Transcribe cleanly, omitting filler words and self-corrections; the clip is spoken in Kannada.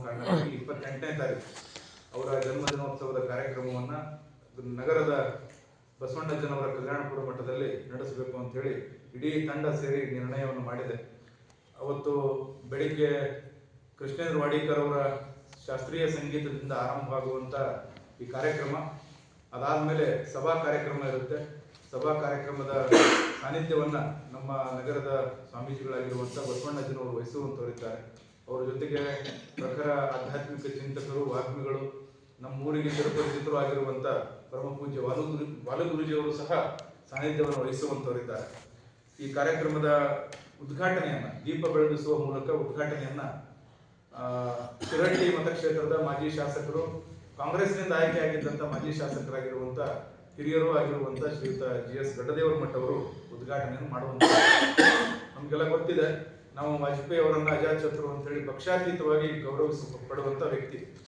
ಕಾರಣಕ್ಕಾಗಿ 28ನೇ ತಾರೀಕು ಅವರ ಜನ್ಮದಿನೋತ್ಸವದ ಕಾರ್ಯಕ್ರಮವನ್ನು ನಗರದ ಬಸವಣ್ಣಜ್ಜನವರ ಕಲ್ಯಾಣಪುರ ಮಠದಲ್ಲಿ ನಡೆಸಬೇಕು ಅಂತ ಹೇಳಿ ಇಡೀ ತಂಡ ಸೇರಿ ನಿರ್ಣಯವನ್ನು ಮಾಡಿದೆ. ಅವತ್ತು ಬೆಳಿಗ್ಗೆ ಕೃಷ್ಣೇಂದ್ರ ವಾಡಿಕರ್ ಅವರ ಶಾಸ್ತ್ರೀಯ ಸಂಗೀತದಿಂದ ಆರಂಭವಾಗುವಂಥ ಈ ಕಾರ್ಯಕ್ರಮ ಅದಾದಮೇಲೆ ಸಭಾ ಕಾರ್ಯಕ್ರಮ ಇರುತ್ತೆ. ಸಭಾ ಕಾರ್ಯಕ್ರಮದ ಸಾನ್ನಿಧ್ಯವನ್ನು ನಮ್ಮ ನಗರದ ಸ್ವಾಮೀಜಿಗಳಾಗಿರುವಂಥ ಬಸವಣ್ಣಜ್ಜನವರು ವಹಿಸುವಂಥವರಿದ್ದಾರೆ. ಅವರ ಜೊತೆಗೆ ಪ್ರಖರ ಆಧ್ಯಾತ್ಮಿಕ ಚಿಂತಕರು, ವಾಗ್ಮಿಗಳು, ನಮ್ಮ ಊರಿಗೆ ಚಿರಪರಿಚಿತರು ಆಗಿರುವಂಥ ಪರಮ ಪೂಜ್ಯ ವಾಲುಗುರುಜಿಯವರು ಸಹ ಸಾನ್ನಿಧ್ಯವನ್ನು ವಹಿಸುವಂಥವರಿದ್ದಾರೆ. ಈ ಕಾರ್ಯಕ್ರಮದ ಉದ್ಘಾಟನೆಯನ್ನು ದೀಪ ಬೆಳಗಿಸುವ ಮೂಲಕ ಉದ್ಘಾಟನೆಯನ್ನು ಶಿರಹಳ್ಳಿ ಮತಕ್ಷೇತ್ರದ ಮಾಜಿ ಶಾಸಕರು, ಕಾಂಗ್ರೆಸ್ನಿಂದ ಆಯ್ಕೆಯಾಗಿದ್ದಂಥ ಮಾಜಿ ಶಾಸಕರಾಗಿರುವಂಥ ಹಿರಿಯರು ಆಗಿರುವಂಥ ಶ್ರೀಯುತ GS ಗಡ್ಡದೇವರಮಠ ಅವರು ಉದ್ಘಾಟನೆಯನ್ನು ಮಾಡುವಂಥ, ನಮಗೆಲ್ಲ ಗೊತ್ತಿದೆ ನಾವು ವಾಜಪೇಯಿ ಅವರನ್ನು ಅಜಾತಶತ್ರು ಅಂತ ಹೇಳಿ ಪಕ್ಷಾತೀತವಾಗಿ ಗೌರವಿಸಲ್ಪಡುವಂಥ ವ್ಯಕ್ತಿ.